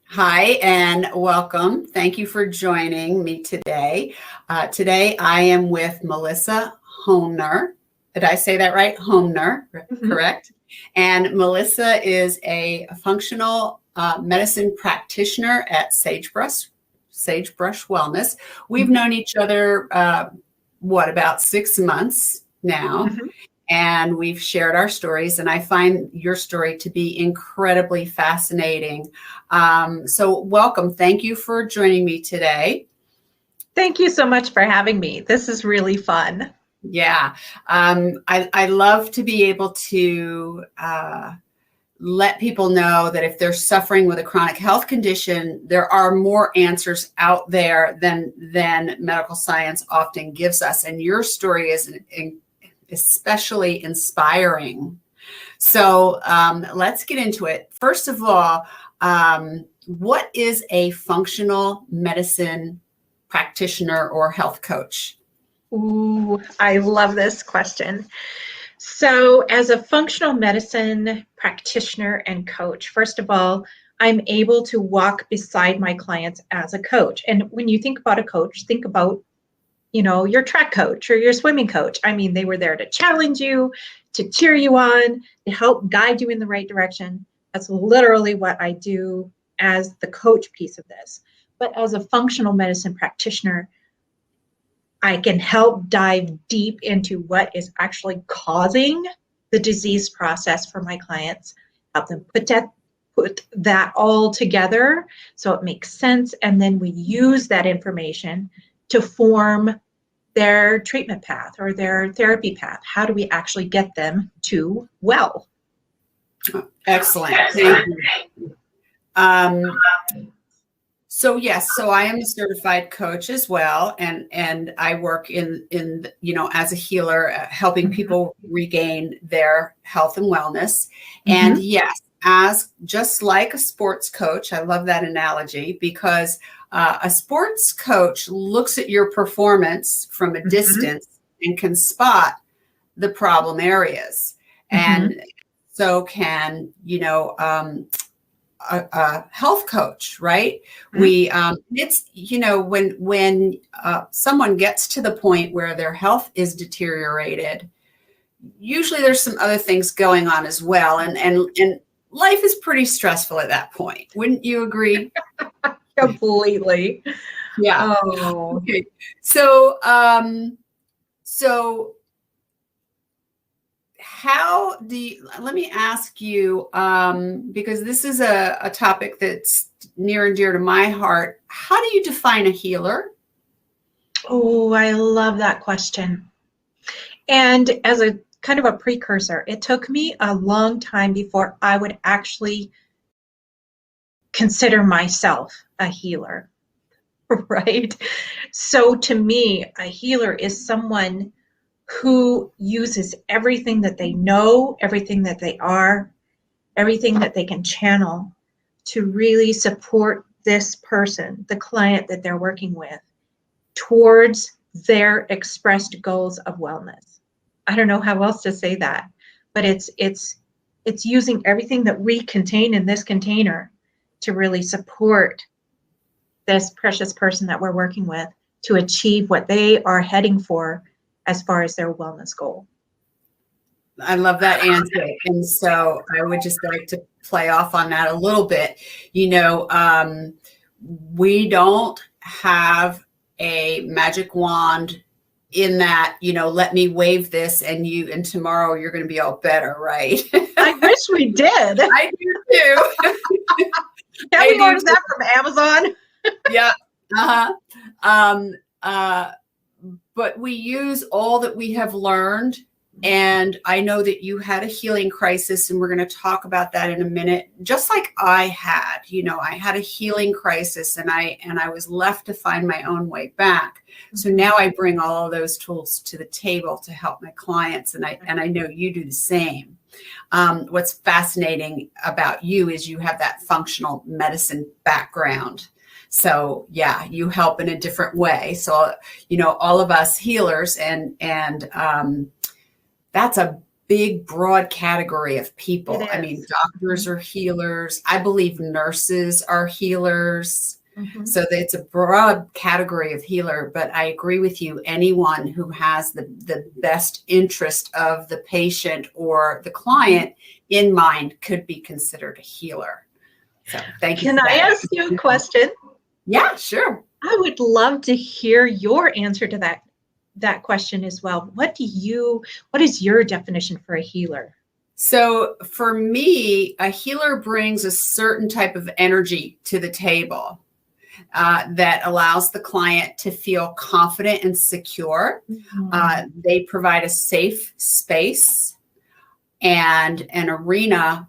Hi and welcome. Thank you for joining me today. Today I am with Melissa Homner. Did I say that right? Homner, correct? And Melissa is a functional medicine practitioner at Sagebrush Wellness. We've known each other, about 6 months now. And we've shared our stories, and I find your story to be incredibly fascinating. So welcome. Thank you for joining me today. Thank you so much for having me. This is really fun. Yeah. I love to be able to let people know that if they're suffering with a chronic health condition, there are more answers out there than medical science often gives us. And your story is especially inspiring. So let's get into it. First of all, what is a functional medicine practitioner or health coach? Ooh, I love this question. So as a functional medicine practitioner and coach, first of all, I'm able to walk beside my clients as a coach. And when you think about a coach, think about your track coach or your swimming coach. I mean, they were there to challenge you, to cheer you on, to help guide you in the right direction. That's literally what I do as the coach piece of this. But as a functional medicine practitioner, I can help dive deep into what is actually causing the disease process for my clients, help them put that all together so it makes sense. And then we use that information to form their treatment path or their therapy path. How do we actually get them to well? Excellent. Thank you. So yes, so I am a certified coach as well, and I work in as a healer, helping people regain their health and wellness. And yes, as just like a sports coach, I love that analogy because a sports coach looks at your performance from a distance and can spot the problem areas. And so can, a health coach, right? We, it's, when someone gets to the point where their health is deteriorated, usually there's some other things going on as well. And life is pretty stressful at that point. Wouldn't you agree? Completely. Yeah. Oh. Okay. So, let me ask you, because this is a topic that's near and dear to my heart. How do you define a healer? Oh, I love that question. And as a kind of a precursor, it took me a long time before I would actually consider myself a healer, right? So to me, a healer is someone who uses everything that they know, everything that they are, everything that they can channel to really support this person, the client that they're working with, towards their expressed goals of wellness. I don't know how else to say that, but it's using everything that we contain in this container to really support this precious person that we're working with to achieve what they are heading for as far as their wellness goal. I love that answer. And so I would just like to play off on that a little bit. We don't have a magic wand in that, let me wave this and tomorrow you're going to be all better, right? I wish we did. I do too. Can we order that from Amazon? Yeah. But we use all that we have learned. And I know that you had a healing crisis, and we're going to talk about that in a minute. Just like I had, I had a healing crisis, and I was left to find my own way back. So now I bring all of those tools to the table to help my clients, and I know you do the same. What's fascinating about you is you have that functional medicine background. So yeah, you help in a different way. So, all of us healers and that's a big, broad category of people. It I mean, is. doctors are healers. I believe nurses are healers. Mm-hmm. So it's a broad category of healer, but I agree with you. Anyone who has the best interest of the patient or the client in mind could be considered a healer. So thank you Can for I that. ask you a question? Yeah, sure. I would love to hear your answer to that question as well. What is your definition for a healer? So for me, a healer brings a certain type of energy to the table that allows the client to feel confident and secure. Mm-hmm. They provide a safe space and an arena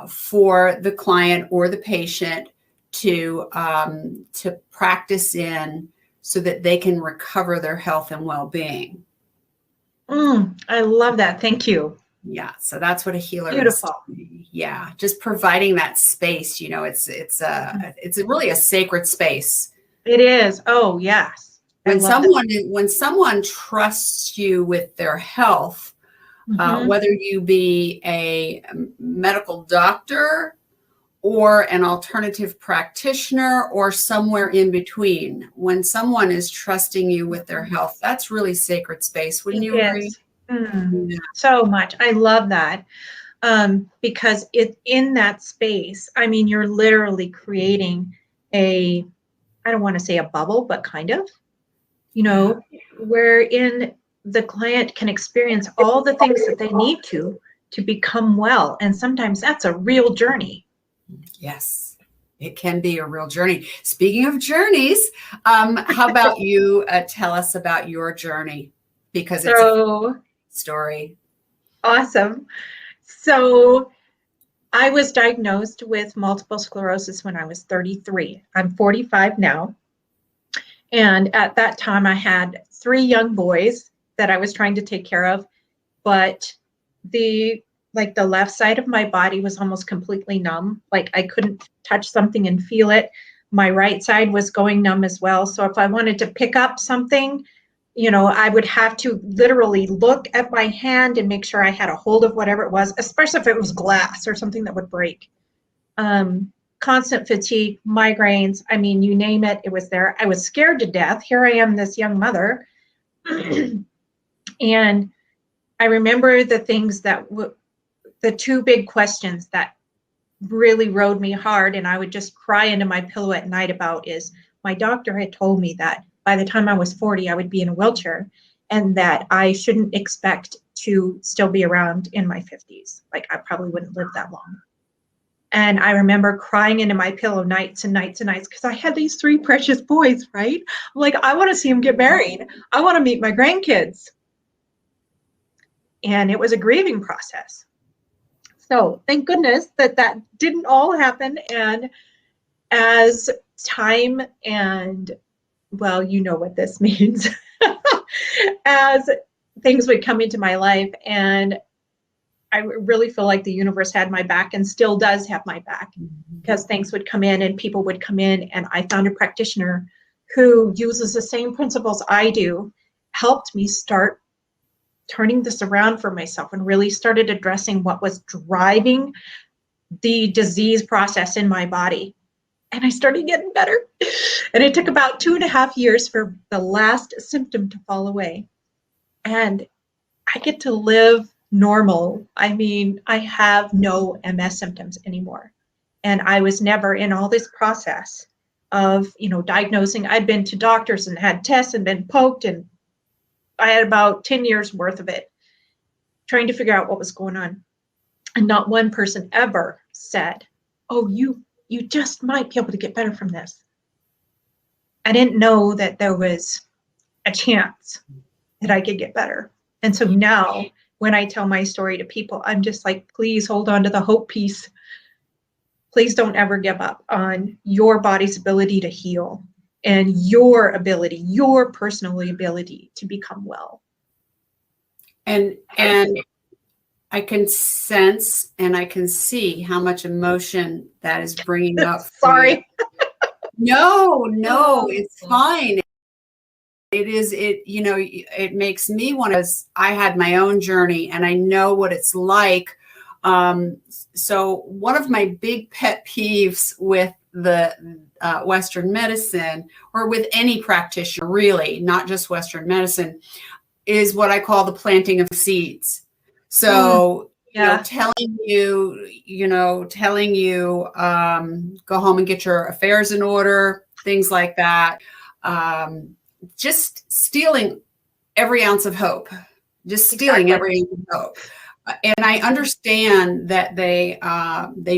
for the client or the patient to practice in so that they can recover their health and well-being. I love that. Thank you. Yeah, so that's what a healer Beautiful. is to me. Yeah, just providing that space. You know, it's really a sacred space. It is. Oh, yes. When someone trusts you with their health, whether you be a medical doctor or an alternative practitioner or somewhere in between, when someone is trusting you with their health, that's really sacred space. Wouldn't you agree? Yeah. So much. I love that. Because in that space, I mean, you're literally creating I don't want to say a bubble, but kind of, wherein the client can experience all the things that they need to become well. And sometimes that's a real journey. Yes, it can be a real journey. Speaking of journeys, how about you tell us about your journey? Because it's a story. Awesome. So I was diagnosed with multiple sclerosis when I was 33. I'm 45 now. And at that time, I had 3 young boys that I was trying to take care of, but the left side of my body was almost completely numb. Like I couldn't touch something and feel it. My right side was going numb as well. So if I wanted to pick up something, I would have to literally look at my hand and make sure I had a hold of whatever it was, especially if it was glass or something that would break. Constant fatigue, migraines, I mean, you name it, it was there. I was scared to death. Here I am, this young mother. And I remember the things the 2 big questions that really rode me hard, and I would just cry into my pillow at night about is, my doctor had told me that by the time I was 40, I would be in a wheelchair and that I shouldn't expect to still be around in my 50s. Like I probably wouldn't live that long. And I remember crying into my pillow nights and nights and nights because I had these 3 precious boys, right? I'm like, I want to see them get married. I want to meet my grandkids. And it was a grieving process. So thank goodness that didn't all happen. And as time and, well, you know what this means, as things would come into my life, and I really feel like the universe had my back and still does have my back, because things would come in and people would come in, and I found a practitioner who uses the same principles I do, helped me start turning this around for myself and really started addressing what was driving the disease process in my body. And I started getting better. And it took about 2.5 years for the last symptom to fall away. And I get to live normal. I mean, I have no MS symptoms anymore. And I was never in all this process of, diagnosing. I'd been to doctors and had tests and been poked, and I had about 10 years worth of it, trying to figure out what was going on. And not one person ever said, oh, you just might be able to get better from this. I didn't know that there was a chance that I could get better. And so now when I tell my story to people, I'm just like, please hold on to the hope piece. Please don't ever give up on your body's ability to heal and your personal ability to become well. And I can sense and I can see how much emotion that is bringing up. Sorry. No, it's fine. it makes me want to, I had my own journey and I know what it's like. So one of my big pet peeves with the Western medicine, or with any practitioner, really, not just Western medicine, is what I call the planting of seeds. So, telling you, go home and get your affairs in order, things like that. Just stealing every ounce of hope, every ounce of hope. And I understand that they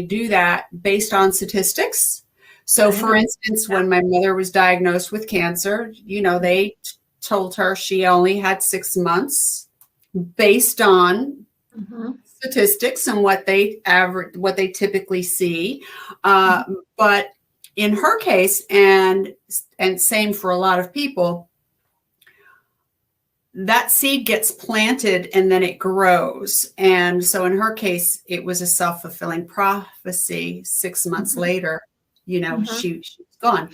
do that based on statistics. So, for instance, when my mother was diagnosed with cancer, they told her she only had 6 months based on statistics and what they typically see. But in her case, and same for a lot of people, that seed gets planted and then it grows. And so in her case, it was a self-fulfilling prophecy. 6 months later, she's gone.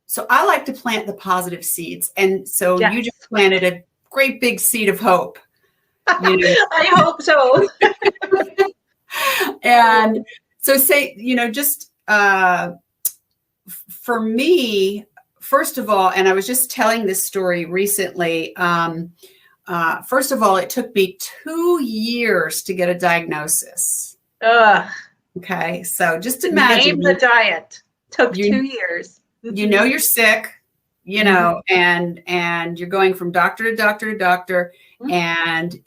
So I like to plant the positive seeds. And so you just planted a great big seed of hope. I hope so. And so for me, first of all, and I was just telling this story recently. First of all, it took me 2 years to get a diagnosis. Okay, so just imagine. Name the diet. Took 2 years. You're sick, and you're going from doctor to doctor to doctor, and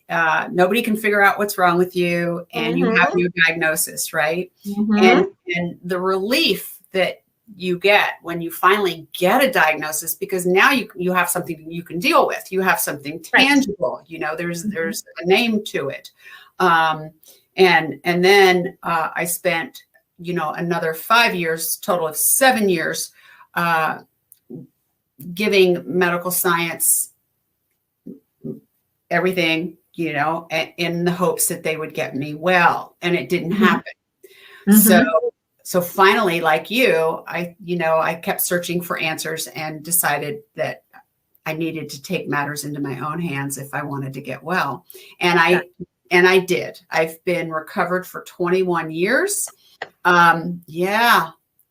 nobody can figure out what's wrong with you, and you have no diagnosis, right? And the relief that you get when you finally get a diagnosis, because now you have something you can deal with. You have something tangible. There's a name to it. And then I spent another 5 years, total of 7 years, giving medical science everything, in the hopes that they would get me well, and it didn't happen. So finally, like you, I kept searching for answers and decided that I needed to take matters into my own hands if I wanted to get well. And I did. I've been recovered for 21 years. Proud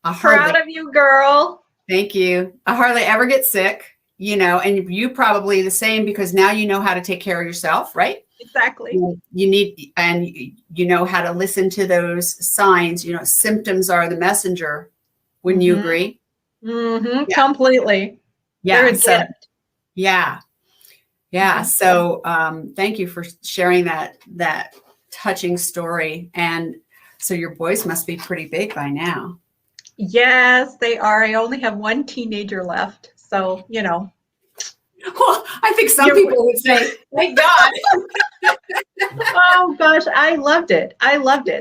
of you, girl. Thank you. I hardly ever get sick, and you probably the same, because now you know how to take care of yourself, right? Exactly. You know how to listen to those signs. Symptoms are the messenger. Wouldn't you agree? Completely. Yeah. So thank you for sharing that touching story. And so your boys must be pretty big by now. Yes, they are. I only have one teenager left. So, Well, I think some people would say, thank God. Oh, gosh, I loved it.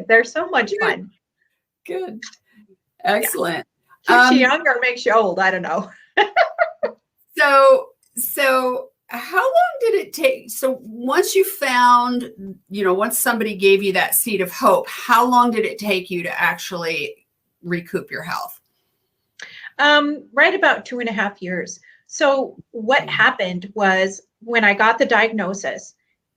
They're so much fun. Good. Excellent. Keeps you young or makes you old. I don't know. So how long did it take? So once you found, once somebody gave you that seed of hope, how long did it take you to actually recoup your health? Right about 2.5 years. So what happened was, when I got the diagnosis,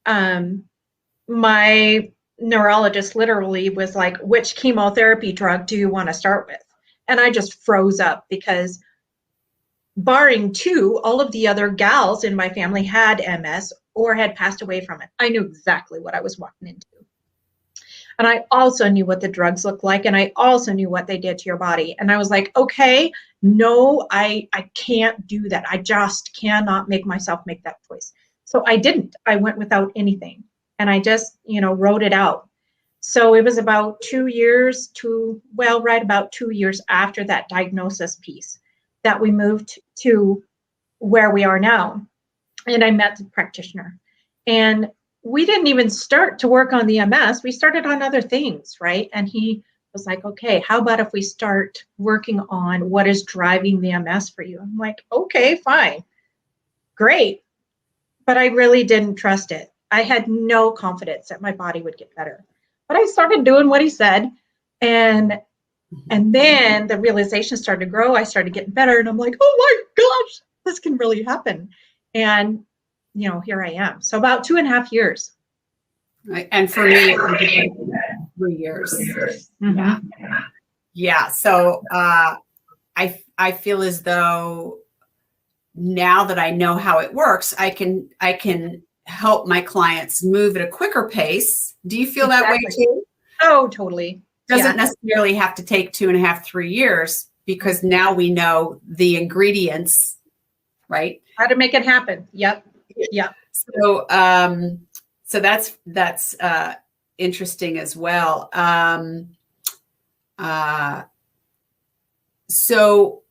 my neurologist literally was like, which chemotherapy drug do you want to start with? And I just froze up, because barring 2, all of the other gals in my family had MS or had passed away from it. I knew exactly what I was walking into. And I also knew what the drugs looked like. And I also knew what they did to your body. And I was like, okay, no, I can't do that. I just cannot make myself make that choice. So I didn't. I went without anything. And I just, wrote it out. So it was about 2 years right about 2 years after that diagnosis piece that we moved to where we are now. And I met the practitioner. And we didn't even start to work on the MS. We started on other things, right? And he was like, okay, how about if we start working on what is driving the MS for you? I'm like, okay, fine. Great. But I really didn't trust it. I had no confidence that my body would get better. But I started doing what he said. And then the realization started to grow. I started getting better. And I'm like, oh my gosh, this can really happen. And, here I am. So about 2.5 years. Right. And for me, it was about 3 years. Mm-hmm. Yeah. Yeah. So I feel as though now that I know how it works, I can help my clients move at a quicker pace. Do you feel that way too? Oh, totally. Doesn't necessarily have to take 2.5, 3 years, because now we know the ingredients, right? How to make it happen. Yep. So, so that's interesting as well. So,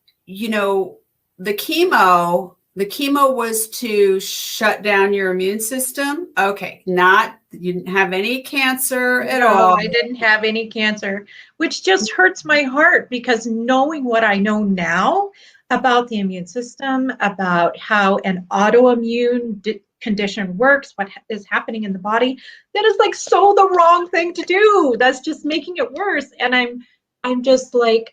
the chemo was to shut down your immune system. Okay. You didn't have any cancer at all. I didn't have any cancer, which just hurts my heart, because knowing what I know now about the immune system, about how an autoimmune condition works, what is happening in the body, that is like so the wrong thing to do. That's just making it worse. And I'm just like,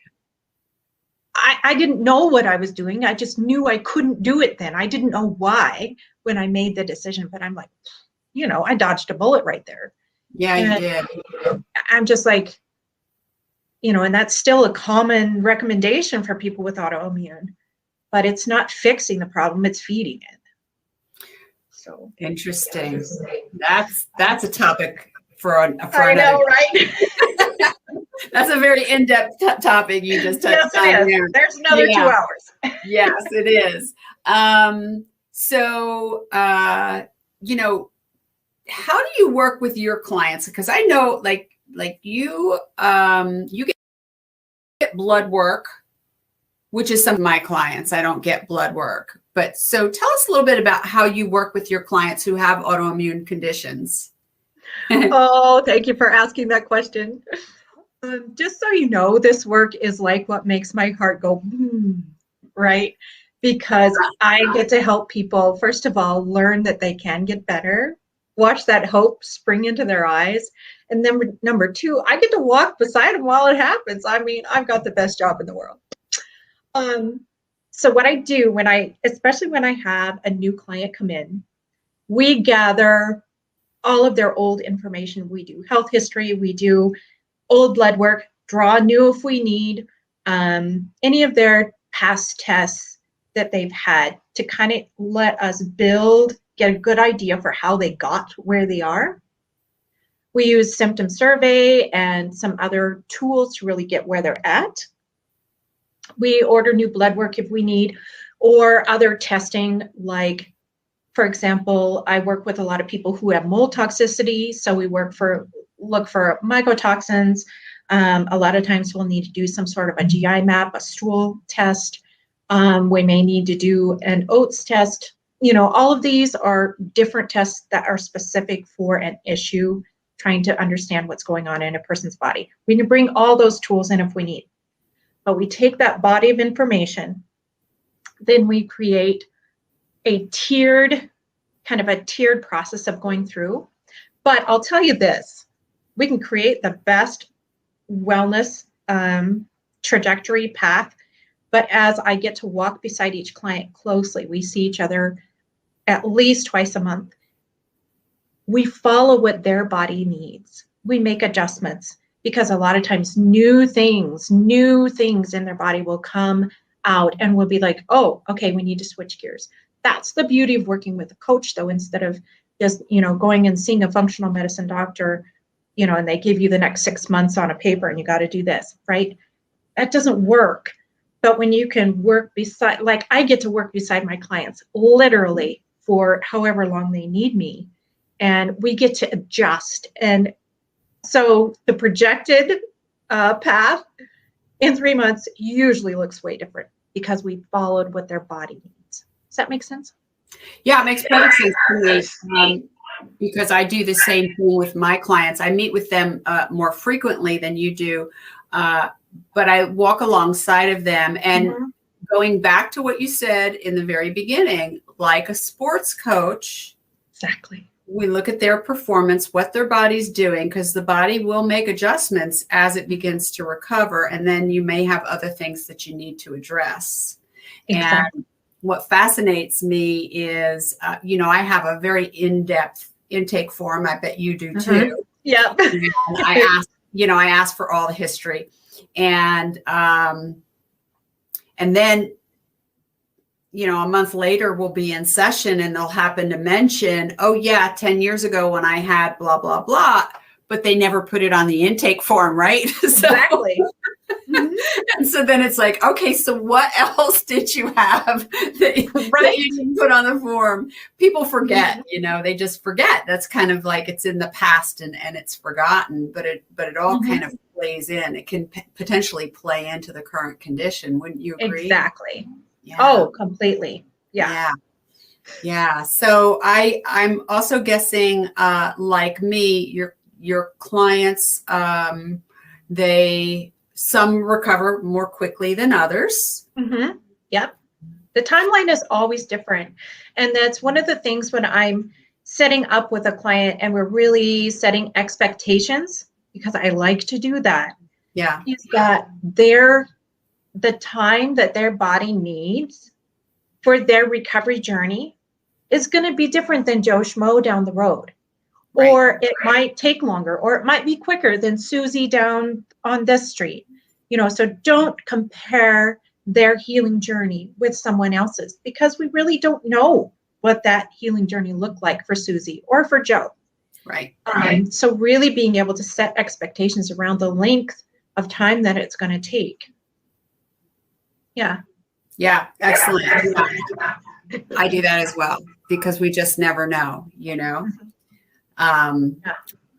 I didn't know what I was doing. I just knew I couldn't do it then. I didn't know why when I made the decision, but I'm like, I dodged a bullet right there. Yeah, you did. I'm just like, and that's still a common recommendation for people with autoimmune, but it's not fixing the problem, it's feeding it. So interesting. That's a topic for I know, right? That's a very in-depth topic you just touched on there. There's another 2 hours. Yes, it is. So, how do you work with your clients? Because I know, like you get blood work, which is some of my clients. I don't get blood work, but so tell us a little bit about how you work with your clients who have autoimmune conditions. Oh, thank you for asking that question. Just so you know, this work is like what makes my heart go, right? Because I get to help people, first of all, learn that they can get better, watch that hope spring into their eyes. And then number 2, I get to walk beside them while it happens. I mean, I've got the best job in the world. So what I do especially when I have a new client come in, we gather all of their old information. We do health history, we do old blood work, draw new if we need, any of their past tests that they've had, to kind of let us get a good idea for how they got where they are. We use symptom survey and some other tools to really get where they're at. We order new blood work if we need, or other testing, like, for example, I work with a lot of people who have mold toxicity, so we look for mycotoxins. A lot of times we'll need to do some sort of a GI map, a stool test. We may need to do an oats test. All of these are different tests that are specific for an issue, trying to understand what's going on in a person's body. We can bring all those tools in if we need. But we take that body of information, then we create a tiered process of going through. But I'll tell you this, we can create the best wellness trajectory path. But as I get to walk beside each client closely, we see each other at least twice a month. We follow what their body needs. We make adjustments, because a lot of times new things in their body will come out, and we'll be like, oh, okay, we need to switch gears. That's the beauty of working with a coach, though, instead of just, going and seeing a functional medicine doctor, and they give you the next 6 months on a paper and you got to do this, right? That doesn't work. But when you can work beside, like I get to work beside my clients literally for however long they need me, and we get to adjust. And so the projected path in 3 months usually looks way different, because we followed what their body needs. Does that make sense? Yeah, it makes perfect sense to me, because I do the same thing with my clients. I meet with them more frequently than you do, but I walk alongside of them. And going back to what you said in the very beginning, like a sports coach, exactly. We look at their performance, what their body's doing, because the body will make adjustments as it begins to recover. And then you may have other things that you need to address. Exactly. what fascinates me is, I have a very in-depth intake form. I bet you do too. Yep. And I ask for all the history, and then, a month later we'll be in session and they'll happen to mention, oh yeah, 10 years ago when I had blah, blah, blah, but they never put it on the intake form, right? Exactly. And so then it's like, okay, so what else did you have that you didn't put on the form? People forget, they just forget. That's kind of like it's in the past and it's forgotten, but it all kind of plays in. It can potentially play into the current condition. Wouldn't you agree? Exactly. Yeah. Oh, completely. Yeah. Yeah. So I'm also guessing, like me, your clients, some recover more quickly than others. Mm-hmm. Yep. The timeline is always different. And that's one of the things when I'm setting up with a client and we're really setting expectations, because I like to do that. Yeah. Is that the time that their body needs for their recovery journey is going to be different than Joe Schmo down the road. Right. Or it might take longer, or it might be quicker than Susie down on this street. So don't compare their healing journey with someone else's, because we really don't know what that healing journey looked like for Susie or for Joe. Right. So really being able to set expectations around the length of time that it's going to take. Yeah. Yeah. Excellent. I do that as well, because we just never know,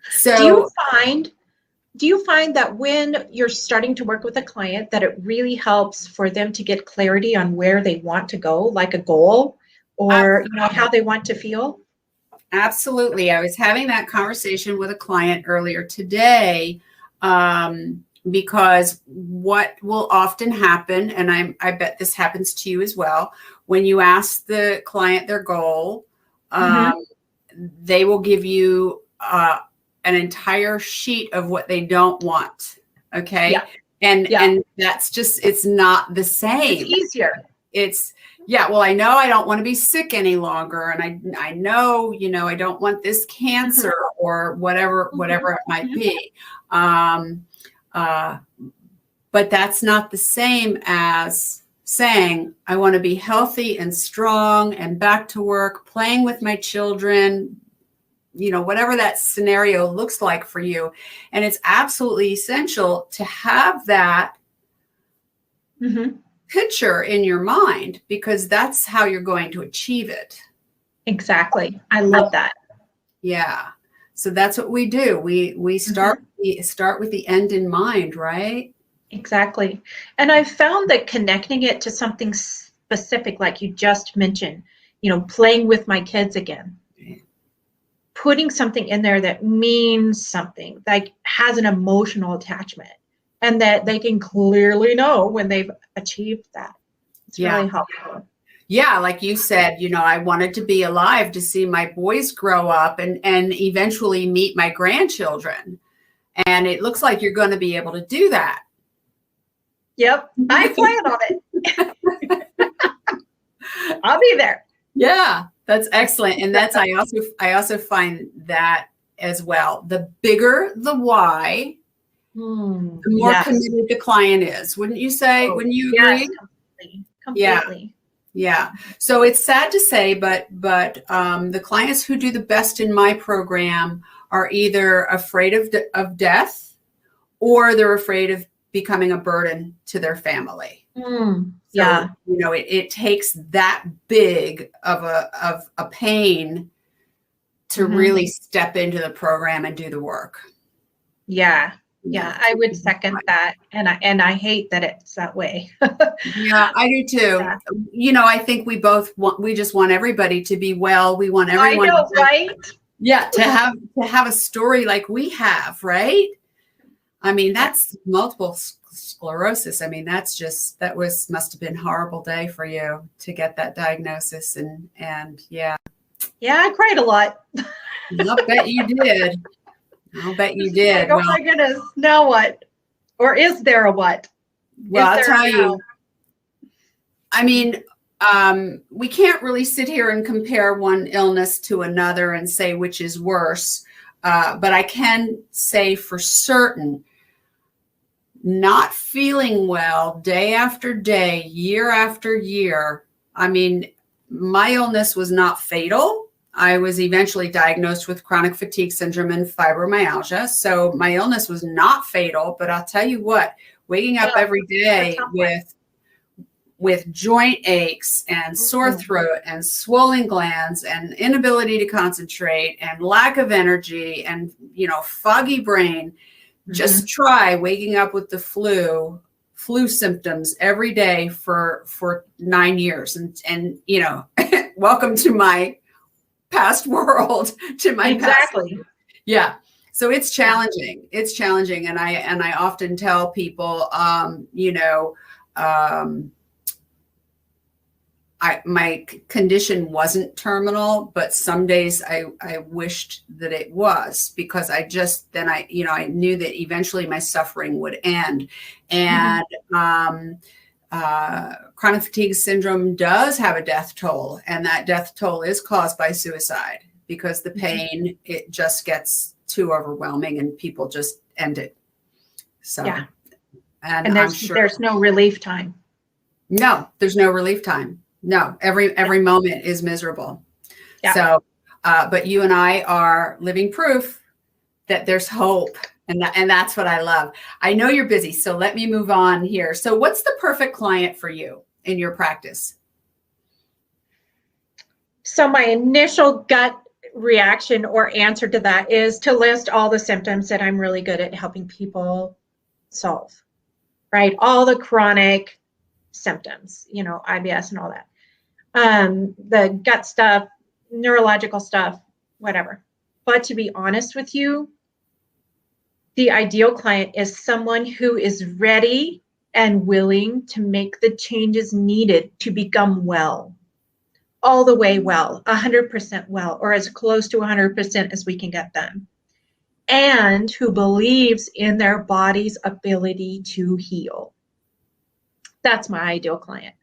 So do you find that when you're starting to work with a client that it really helps for them to get clarity on where they want to go, like a goal, or how they want to feel? Absolutely. I was having that conversation with a client earlier today, because what will often happen, and I bet this happens to you as well, when you ask the client their goal, they will give you an entire sheet of what they don't want. Okay. Yeah. And that's just, it's not the same. It's easier. Well, I know I don't want to be sick any longer. And I know, I don't want this cancer or whatever it might be. But that's not the same as saying, I want to be healthy and strong and back to work, playing with my children, whatever that scenario looks like for you. And it's absolutely essential to have that picture in your mind, because that's how you're going to achieve it. Exactly. I love that. Yeah. So that's what we do. We start with the end in mind, right? Exactly. And I found that connecting it to something specific, like you just mentioned, playing with my kids again, putting something in there that means something, like has an emotional attachment, and that they can clearly know when they've achieved that. It's really helpful. Yeah, like you said, I wanted to be alive to see my boys grow up and eventually meet my grandchildren. And it looks like you're going to be able to do that. Yep, I plan on it. I'll be there. Yeah, that's excellent. And that's I also find that as well. The bigger the why, the more committed the client is. Wouldn't you say? Wouldn't you agree? Completely. Yeah. So it's sad to say, but the clients who do the best in my program are either afraid of death, or they're afraid of becoming a burden to their family. It takes that big of a pain to really step into the program and do the work. Yeah, I would second that, and I hate that it's that way. Yeah, I do too. Yeah. I think we just want everybody to be well. We want everyone. I know, right? Yeah, to have a story like we have, right? I mean, that's multiple sclerosis. I mean, must have been a horrible day for you to get that diagnosis, and yeah. Yeah, I cried a lot. I'll bet you did. I'll bet you did. Like, oh my goodness, now what? Or is there a what? Well, I'll tell you. I mean, We can't really sit here and compare one illness to another and say which is worse. But I can say for certain, not feeling well day after day, year after year. I mean, my illness was not fatal. I was eventually diagnosed with chronic fatigue syndrome and fibromyalgia. So my illness was not fatal, but I'll tell you what, waking up every day with joint aches and sore throat and swollen glands and inability to concentrate and lack of energy and, foggy brain. Just try waking up with the flu symptoms every day for 9 years. And welcome to my past world, to my exactly. past. Yeah. So it's challenging. It's challenging. And I often tell people, my condition wasn't terminal, but some days I wished that it was, because I knew that eventually my suffering would end. And chronic fatigue syndrome does have a death toll, and that death toll is caused by suicide, because the pain, it just gets too overwhelming and people just end it. So, and there's no relief time. No, there's no relief time. No, every moment is miserable. Yeah. So, but you and I are living proof that there's hope. And that's what I love. I know you're busy, so let me move on here. So what's the perfect client for you in your practice? So my initial gut reaction or answer to that is to list all the symptoms that I'm really good at helping people solve, right? All the chronic symptoms, IBS and all that. The gut stuff, neurological stuff, whatever. But to be honest with you, the ideal client is someone who is ready and willing to make the changes needed to become well, all the way well, 100% well, or as close to 100% as we can get them, and who believes in their body's ability to heal. That's my ideal client.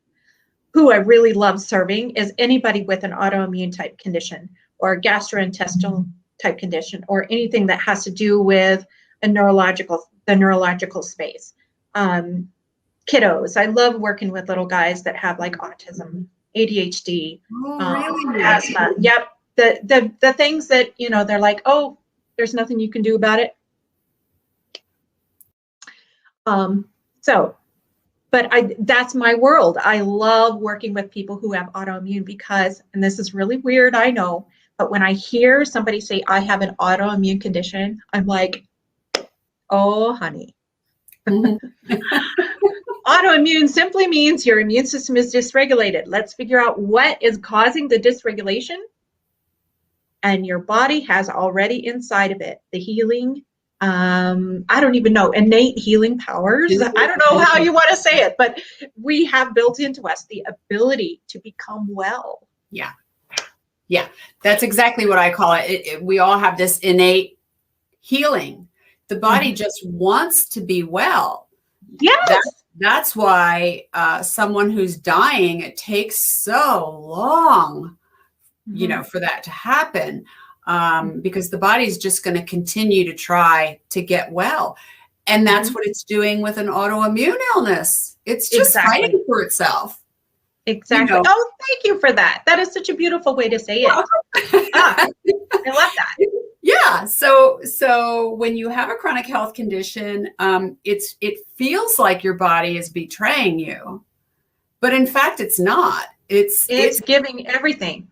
Who I really love serving is anybody with an autoimmune type condition or a gastrointestinal type condition, or anything that has to do with the neurological space. Kiddos. I love working with little guys that have like autism, ADHD, really? Asthma. Yep. The things that, they're like, oh, there's nothing you can do about it. But that's my world. I love working with people who have autoimmune because, and this is really weird, I know, but when I hear somebody say, I have an autoimmune condition, I'm like, oh, honey. Autoimmune simply means your immune system is dysregulated. Let's figure out what is causing the dysregulation. And your body has already inside of it the healing, I don't even know, innate healing powers. I don't know how you want to say it, but we have built into us the ability to become well. Yeah. Yeah. That's exactly what I call it. We all have this innate healing. The body just wants to be well. Yes. That's why someone who's dying, it takes so long, for that to happen. Because the body's just going to continue to try to get well. And that's what it's doing with an autoimmune illness. It's just fighting for itself. Exactly. Oh, thank you for that. That is such a beautiful way to say it. I love that. Yeah. So when you have a chronic health condition, it feels like your body is betraying you, but in fact, it's not. It's giving everything.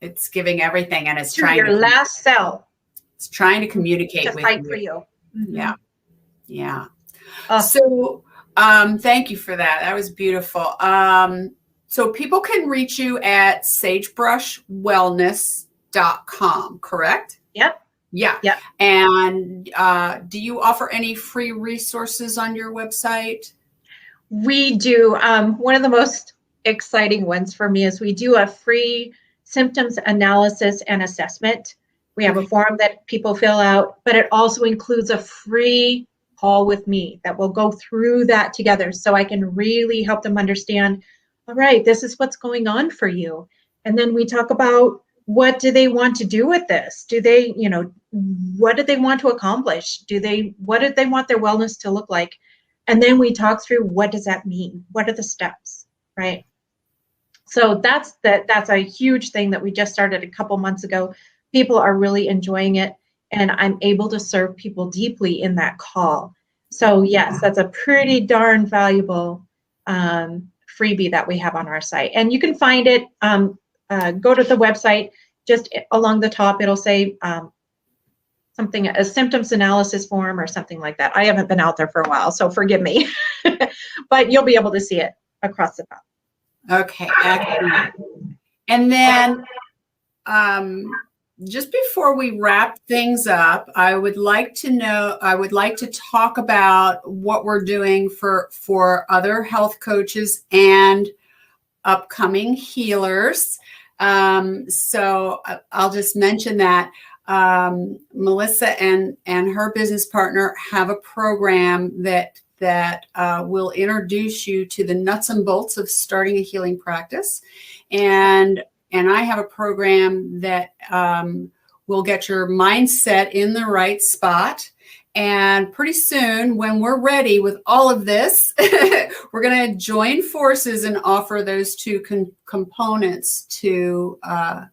It's giving everything, and it's to trying your to last cell. It's trying to communicate to with fight you. for you. Yeah. Yeah. So thank you for that. That was beautiful. So people can reach you at sagebrushwellness.com, correct? Yep. Yeah. Yep. And do you offer any free resources on your website? We do. One of the most exciting ones for me is we do a free symptoms analysis and assessment. We have a form that people fill out, but it also includes a free call with me that will go through that together so I can really help them understand all right, this is what's going on for you. And then we talk about, what do they want to do with this? Do they, what do they want to accomplish? What do they want their wellness to look like? And then we talk through, what does that mean? What are the steps, right? So that's a huge thing that we just started a couple months ago. People are really enjoying it, and I'm able to serve people deeply in that call. So yes, that's a pretty darn valuable freebie that we have on our site. And you can find it, go to the website, just along the top, it'll say something, a symptoms analysis form or something like that. I haven't been out there for a while, so forgive me, but you'll be able to see it across the top. Okay, excellent. And then just before we wrap things up, I would like to talk about what we're doing for other health coaches and upcoming healers. So I'll just mention that Melissa and her business partner have a program that will introduce you to the nuts and bolts of starting a healing practice. And I have a program that will get your mindset in the right spot. And pretty soon, when we're ready with all of this, we're going to join forces and offer those two components to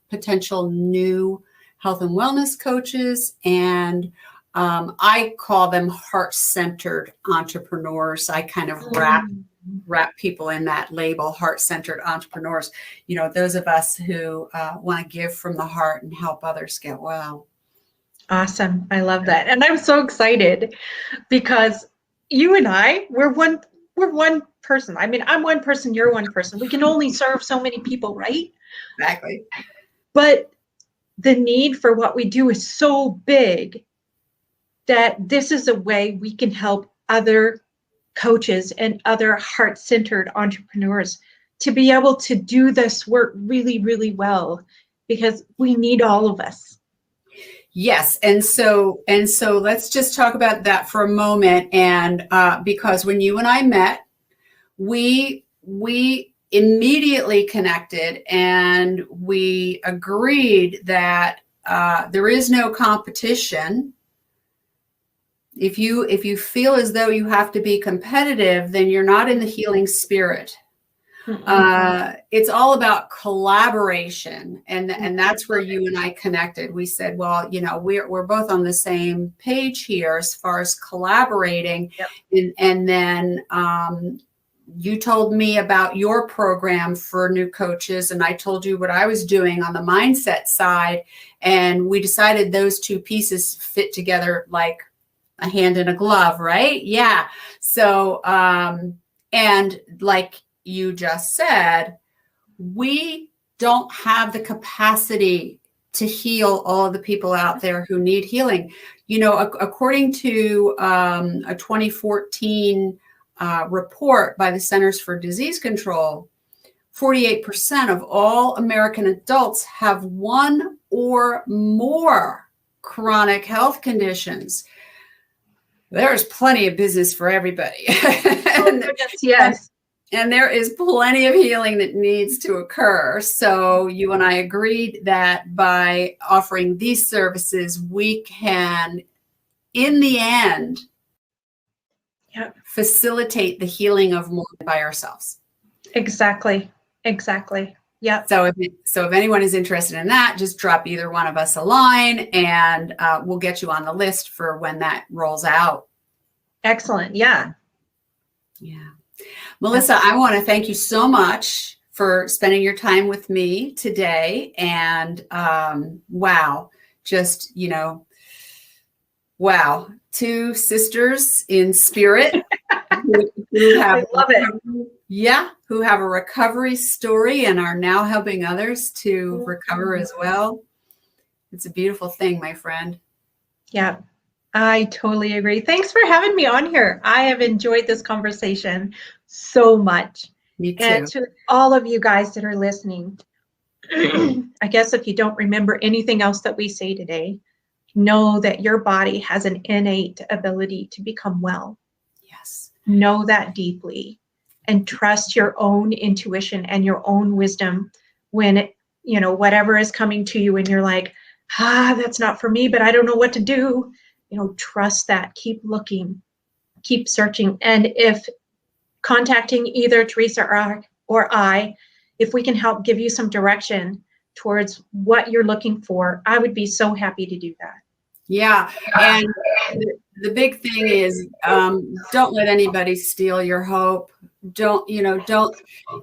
potential new health and wellness coaches. And I call them heart-centered entrepreneurs. I kind of wrap people in that label, heart-centered entrepreneurs. Those of us who want to give from the heart and help others get well. Awesome. I love that. And I'm so excited because you and we're one person. I mean, I'm one person, you're one person. We can only serve so many people, right? Exactly. But the need for what we do is so big that this is a way we can help other coaches and other heart-centered entrepreneurs to be able to do this work really, really well, because we need all of us. Yes. And so let's just talk about that for a moment. And because when you and I met, we immediately connected and we agreed that there is no competition. If you feel as though you have to be competitive, then you're not in the healing spirit. It's all about collaboration, and that's where you and I connected. We said, well, we're both on the same page here as far as collaborating. Yep. And then you told me about your program for new coaches, and I told you what I was doing on the mindset side, and we decided those two pieces fit together like a hand in a glove, right? Yeah. So and like you just said, we don't have the capacity to heal all of the people out there who need healing. According to a 2014 report by the Centers for Disease Control, 48% of all American adults have one or more chronic health conditions. There's plenty of business for everybody. Yes. And there is plenty of healing that needs to occur. So you and I agreed that by offering these services, we can, in the end, facilitate the healing of more by ourselves. Exactly. Yeah. So if anyone is interested in that, just drop either one of us a line, and we'll get you on the list for when that rolls out. Excellent. Yeah. Melissa, I want to thank you so much for spending your time with me today. And wow, two sisters in spirit who have, I love it. Who have a recovery story and are now helping others to recover as well. It's a beautiful thing, my friend. Yeah. I totally agree. Thanks for having me on here. I have enjoyed this conversation so much. Me too. And to all of you guys that are listening, I guess if you don't remember anything else that we say today, know that your body has an innate ability to become well. Yes. Know that deeply and trust your own intuition and your own wisdom when, whatever is coming to you and you're like, that's not for me, but I don't know what to do. Trust that. Keep looking, keep searching. And if contacting either Teresa or I, if we can help give you some direction towards what you're looking for, I would be so happy to do that. Yeah. And the big thing is, don't let anybody steal your hope. Don't,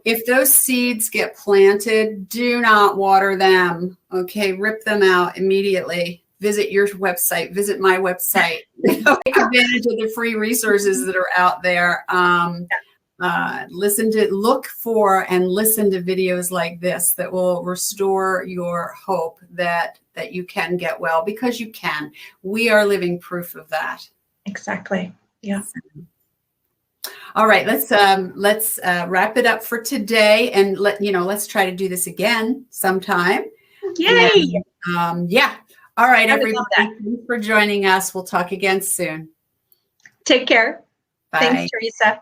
if those seeds get planted, do not water them. Okay. Rip them out immediately. Visit your website, visit my website, take advantage of the free resources that are out there. Look for and listen to videos like this that will restore your hope that you can get well, because you can. We are living proof of that. Exactly. Yeah. All right, let's wrap it up for today, and let's try to do this again sometime. Yay! And, yeah. All right, everybody. Thanks for joining us. We'll talk again soon. Take care. Bye. Thanks, Teresa.